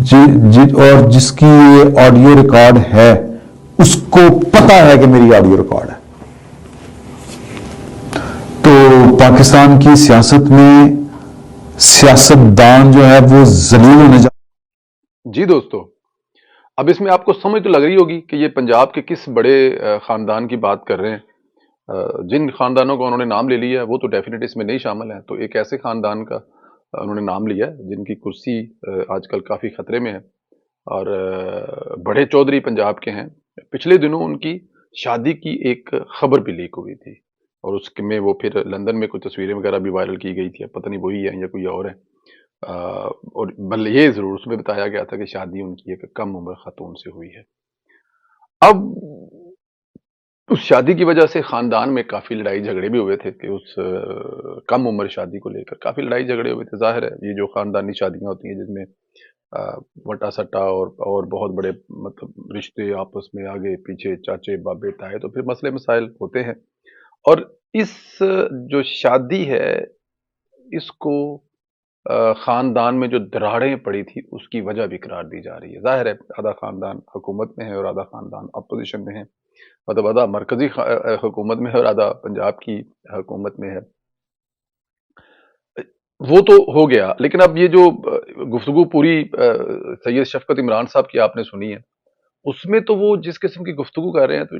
اور جس کی یہ آڈیو ریکارڈ ہے اس کو پتا ہے کہ میری آڈیو ریکارڈ ہے. تو پاکستان کی سیاست میں سیاستدان جو ہے وہ ذلیل ہونے جی دوستو، اب اس میں آپ کو سمجھ تو لگ رہی ہوگی کہ یہ پنجاب کے کس بڑے خاندان کی بات کر رہے ہیں. جن خاندانوں کا انہوں نے نام لے لیا ہے وہ تو ڈیفینیٹ اس میں نہیں شامل ہیں. تو ایک ایسے خاندان کا انہوں نے نام لیا ہے جن کی کرسی آج کل کافی خطرے میں ہے، اور بڑے چودھری پنجاب کے ہیں. پچھلے دنوں ان کی شادی کی ایک خبر بھی لیک ہوئی تھی، اور اس میں وہ پھر لندن میں کچھ تصویریں وغیرہ بھی وائرل کی گئی تھی. پتہ نہیں وہی ہے یا کوئی اور ہے. اور بل یہ ضرور اس میں بتایا گیا تھا کہ شادی ان کی ایک کم عمر خاتون سے ہوئی ہے. اب اس شادی کی وجہ سے خاندان میں کافی لڑائی جھگڑے بھی ہوئے تھے کہ اس کم عمر شادی کو لے کر کافی لڑائی جھگڑے ہوئے تھے. ظاہر ہے یہ جو خاندانی شادیاں ہوتی ہیں جس میں وٹا سٹا اور بہت بڑے مطلب رشتے آپس میں آگے پیچھے چاچے بابے تائے، تو پھر مسئلے مسائل ہوتے ہیں. اور اس جو شادی ہے اس کو خاندان میں جو دراڑیں پڑی تھی اس کی وجہ بھی قرار دی جا رہی ہے. ظاہر ہے آدھا خاندان حکومت میں ہے اور آدھا خاندان اپوزیشن میں ہے، مطلب آدھا مرکزی حکومت میں ہے اور آدھا پنجاب کی حکومت میں ہے. وہ تو ہو گیا، لیکن اب یہ جو گفتگو پوری سید شفقت عمران صاحب کی آپ نے سنی ہے، اس میں تو وہ جس قسم کی گفتگو کر رہے ہیں تو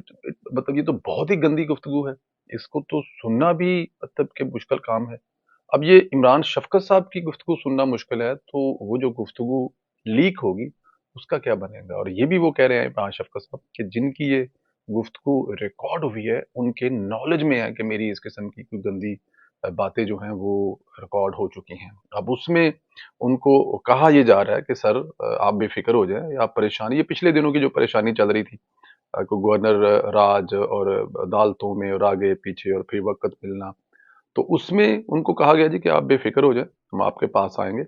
مطلب یہ تو بہت ہی گندی گفتگو ہے. اس کو تو سننا بھی مطلب کہ مشکل کام ہے. اب یہ عمران شفقت صاحب کی گفتگو سننا مشکل ہے، تو وہ جو گفتگو لیک ہوگی اس کا کیا بنے گا. اور یہ بھی وہ کہہ رہے ہیں عمران شفقت صاحب کہ جن کی یہ گفتگو ریکارڈ ہوئی ہے ان کے نالج میں ہے کہ میری اس قسم کی کوئی گندی باتیں جو ہیں وہ ریکارڈ ہو چکی ہیں. اب اس میں ان کو کہا یہ جا رہا ہے کہ سر آپ بے فکر ہو جائیں، آپ پریشانی، یہ پچھلے دنوں کی جو پریشانی چل رہی تھی کو گورنر راج اور عدالتوں میں اور آگے پیچھے اور پھر وقت ملنا، تو اس میں ان کو کہا گیا جی کہ آپ بے فکر ہو جائیں، ہم آپ کے پاس آئیں گے.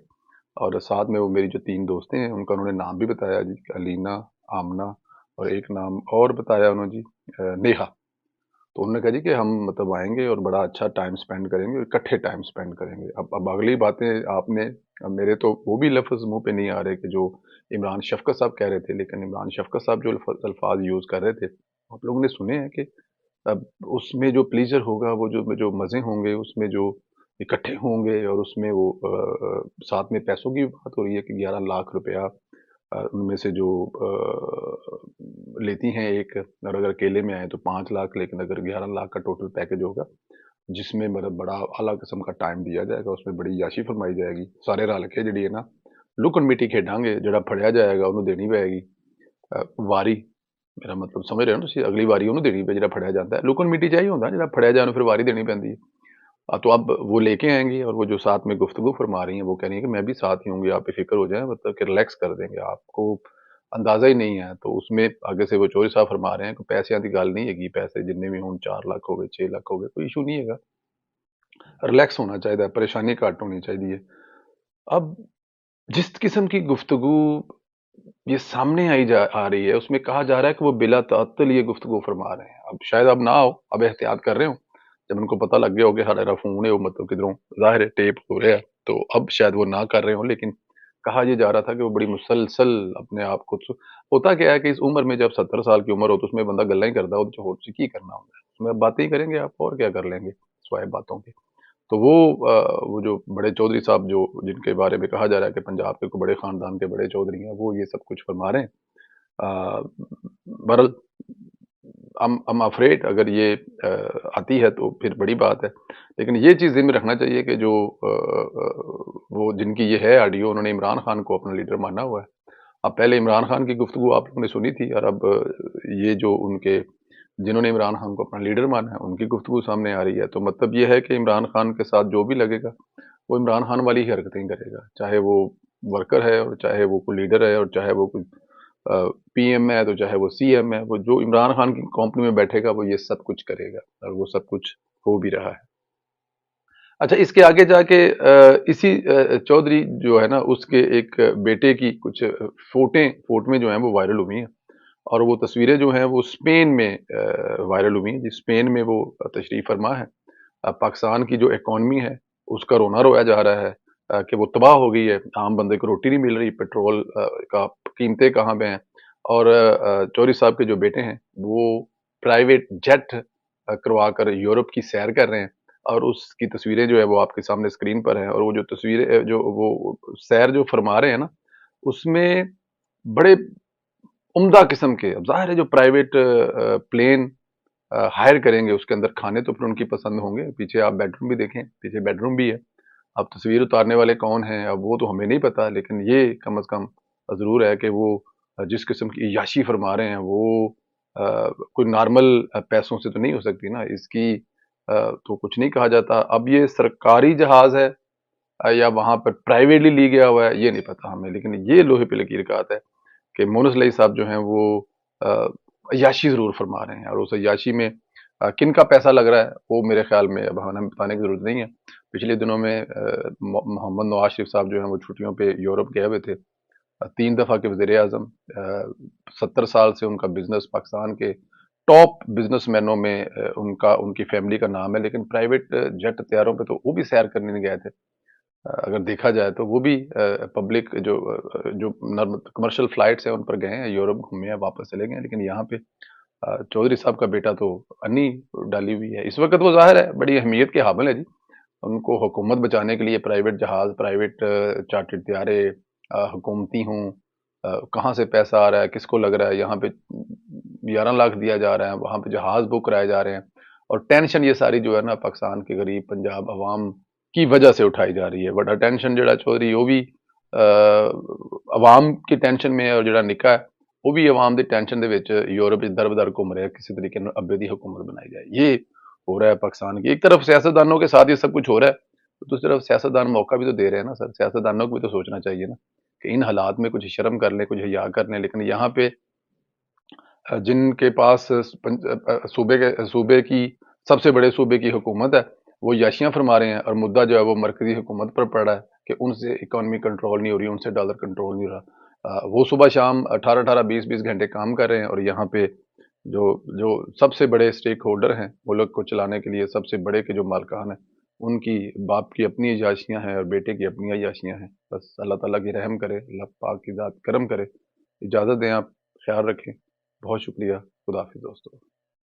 اور ساتھ میں وہ میری جو 3 دوستیں ہیں ان کا انہوں نے نام بھی بتایا جی، علینا، آمنہ، اور ایک نام اور بتایا انہوں نے جی نیہا. تو انہوں نے کہا جی کہ ہم مطلب آئیں گے اور بڑا اچھا ٹائم سپینڈ کریں گے اور اکٹھے ٹائم سپینڈ کریں گے. اب اگلی باتیں آپ نے، اب میرے تو وہ بھی لفظ منہ پہ نہیں آ رہے کہ جو عمران شفقت صاحب کہہ رہے تھے، لیکن عمران شفقت صاحب جو الفاظ یوز کر رہے تھے آپ لوگوں نے سنے ہیں کہ اب اس میں جو پلیزر ہوگا، وہ جو مزے ہوں گے اس میں جو اکٹھے ہوں گے، اور اس میں وہ ساتھ میں پیسوں کی بات ہو رہی ہے کہ 11 لاکھ روپیہ ان میں سے جو لیتی ہیں ایک، اور اگر اکیلے میں آئیں تو 5 لاکھ، لیکن اگر 11 لاکھ کا ٹوٹل پیکج ہوگا جس میں مطلب بڑا اعلیٰ قسم کا ٹائم دیا جائے گا، اس میں بڑی یاشی فرمائی جائے گی. سارے رل کے جڑی ہے نا لکن میٹی کھیڈاں گے، جڑا پھڑیا جائے گا انہوں دینی پائے گی واری. میرا مطلب سمجھ رہے ہو نا، اگلی واری انہوں دینی پہ جڑا پھڑیا جاتا ہے. لکن میٹی چاہیے ہوتا ہے جڑا پھڑیا جائے پھر واری دینی پیندی ہے. تو اب وہ لے کے آئیں گی، اور وہ جو ساتھ میں گفتگو فرما رہی ہیں وہ کہہ رہی ہیں کہ میں بھی ساتھ ہی ہوں گی، آپ بے فکر ہو جائیں، مطلب کہ ریلیکس کر دیں گے، آپ کو اندازہ ہی نہیں ہے. تو اس میں آگے سے وہ چوہدری صاحب فرما رہے ہیں کہ پیسے کی گل نہیں ہے گی، پیسے جننے بھی ہوں 4 لاکھ ہو گئے 6 لاکھ ہو گئے کوئی ایشو نہیں ہے گا، ریلیکس ہونا چاہیے، پریشانی کٹ ہونی چاہیے. اب جس قسم کی گفتگو یہ سامنے آ رہی ہے اس میں کہا جا رہا ہے کہ وہ بلا تعطل یہ گفتگو فرما رہے ہیں. اب شاید اب نہ ہو، اب احتیاط کر رہے ہوں، جب ان کو پتہ لگ گیا ہو کہ ہمارا فون ہے وہ مطلب کدھروں ظاہر ہے ٹیپ ہو رہا ہے، تو اب شاید وہ نہ کر رہے ہوں. لیکن کہا یہ جا رہا تھا کہ وہ بڑی مسلسل اپنے آپ کو، ہوتا کیا ہے کہ اس عمر میں جب 70 سال کی عمر ہو تو اس میں بندہ گلیں ہی کرتا ہو، تو ہو کی کرنا ہوتا ہے، اس میں اب باتیں ہی کریں گے آپ، اور کیا کر لیں گے سوائے باتوں کے. تو وہ جو بڑے چودھری صاحب جو جن کے بارے میں کہا جا رہا ہے کہ پنجاب کے بڑے خاندان کے بڑے چودھری ہیں، وہ یہ سب کچھ فرما رہے ہیں. برل ام افریڈ اگر یہ آتی ہے تو پھر بڑی بات ہے. لیکن یہ چیز ذہن میں رکھنا چاہیے کہ جو وہ جن کی یہ ہے آڈیو، انہوں نے عمران خان کو اپنا لیڈر مانا ہوا ہے. اب پہلے عمران خان کی گفتگو آپ لوگوں نے سنی تھی، اور اب یہ جو ان کے جنہوں نے عمران خان کو اپنا لیڈر مانا ہے ان کی گفتگو سامنے آ رہی ہے. تو مطلب یہ ہے کہ عمران خان کے ساتھ جو بھی لگے گا وہ عمران خان والی ہی حرکتیں کرے گا، چاہے وہ ورکر ہے اور چاہے وہ کوئی لیڈر ہے اور چاہے وہ کوئی پی ایم ہے تو چاہے وہ سی ایم ہے. وہ جو عمران خان کی کمپنی میں بیٹھے گا وہ یہ سب کچھ کرے گا، اور وہ سب کچھ ہو بھی رہا ہے. اچھا، اس کے آگے جا کے اسی چودھری جو ہے نا اس کے ایک بیٹے کی کچھ فوٹویں جو ہیں وہ وائرل ہوئی ہیں، اور وہ تصویریں جو ہیں وہ اسپین میں وائرل ہوئی ہیں. جس اسپین میں وہ تشریف فرما ہے. پاکستان کی جو اکانومی ہے اس کا رونا رویا جا رہا ہے. کہ وہ تباہ ہو گئی ہے، عام بندے کو روٹی نہیں مل رہی، پیٹرول کا قیمتیں کہاں پہ ہیں، اور چودھری صاحب کے جو بیٹے ہیں وہ پرائیویٹ جیٹ کروا کر یورپ کی سیر کر رہے ہیں، اور اس کی تصویریں جو ہے وہ آپ کے سامنے اسکرین پر ہیں، اور وہ جو تصویریں جو وہ سیر جو فرما رہے ہیں نا، اس میں بڑے عمدہ قسم کے، اب ظاہر ہے جو پرائیویٹ پلین ہائر کریں گے اس کے اندر کھانے تو پھر ان کی پسند ہوں گے، پیچھے آپ بیڈ روم بھی دیکھیں، پیچھے بیڈ روم بھی ہے، اب تصویر اتارنے والے کون ہیں اب وہ تو ہمیں نہیں پتا، لیکن یہ کم از کم ضرور ہے کہ وہ جس قسم کی عیاشی فرما رہے ہیں وہ کوئی نارمل پیسوں سے تو نہیں ہو سکتی نا، اس کی تو کچھ نہیں کہا جاتا۔ اب یہ سرکاری جہاز ہے یا وہاں پر پرائیویٹلی لی گیا ہوا ہے یہ نہیں پتا ہمیں، لیکن یہ لوہے پہ لکیر کہات ہے کہ مونس لئی صاحب جو ہیں وہ عیاشی ضرور فرما رہے ہیں، اور اس عیاشی میں کن کا پیسہ لگ رہا ہے وہ میرے خیال میں اب ہمیں بتانے کی ضرورت نہیں ہے۔ پچھلے دنوں میں محمد نواز شریف صاحب جو ہیں وہ چھٹیوں پہ یورپ گئے ہوئے تھے، 3 دفعہ کے وزیر اعظم، 70 سال سے ان کا بزنس پاکستان کے ٹاپ بزنس مینوں میں ان کی فیملی کا نام ہے، لیکن پرائیویٹ جیٹ طیاروں پہ تو وہ بھی سیر کرنے نہیں گئے تھے۔ اگر دیکھا جائے تو وہ بھی پبلک جو کمرشل فلائٹس ہیں ان پر گئے ہیں، یورپ گھومے ہیں، واپس چلے گئے ہیں، لیکن یہاں پہ چودھری صاحب کا بیٹا تو انی ڈالی ہوئی ہے۔ اس وقت وہ ظاہر ہے بڑی اہمیت کے حامل ہے جی، ان کو حکومت بچانے کے لیے پرائیویٹ جہاز، پرائیویٹ چارٹرڈ طیارے حکومتی ہوں، کہاں سے پیسہ آ رہا ہے، کس کو لگ رہا ہے، یہاں پہ 11 لاکھ دیا جا رہا ہے، وہاں پہ جہاز بک کرائے جا رہے ہیں، اور ٹینشن یہ ساری جو ہے نا پاکستان کے غریب پنجاب عوام کی وجہ سے اٹھائی جا رہی ہے۔ بڑا ٹینشن جڑا چودھری وہ بھی عوام کی ٹینشن میں ہے، اور جڑا نکا ہے وہ بھی عوام the tension they which Europe در بدر گھوم رہا ہے کسی طریقے میں ابے دی حکومت بنائی جائے۔ یہ ہو رہا ہے پاکستان کی، ایک طرف سیاستدانوں کے ساتھ یہ سب کچھ ہو رہا ہے، دوسری طرف سیاستدان موقع بھی تو دے رہے ہیں نا سر، سیاستدانوں کو بھی تو سوچنا چاہیے نا کہ ان حالات میں کچھ شرم کر لیں، کچھ حیا کر لیں، لیکن یہاں پہ جن کے پاس صوبے کی سب سے بڑے صوبے کی حکومت ہے وہ یاشیاں فرما رہے ہیں، اور مدعا جو ہے وہ مرکزی حکومت پر پڑ رہا ہے کہ ان سے اکانومی کنٹرول نہیں ہو رہی، ان سے ڈالر کنٹرول نہیں ہو رہا۔ وہ صبح شام 18-20 گھنٹے کام کر رہے ہیں، اور یہاں پہ جو سب سے بڑے سٹیک ہولڈر ہیں ملک کو چلانے کے لیے، سب سے بڑے کے جو مالکان ہیں، ان کی باپ کی اپنی عیاشیاں ہیں اور بیٹے کی اپنی عیاشیاں ہیں۔ بس اللہ تعالیٰ کی رحم کرے، اللہ پاک کی ذات کرم کرے۔ اجازت دیں آپ، خیال رکھیں، بہت شکریہ، خدا حافظ دوستو۔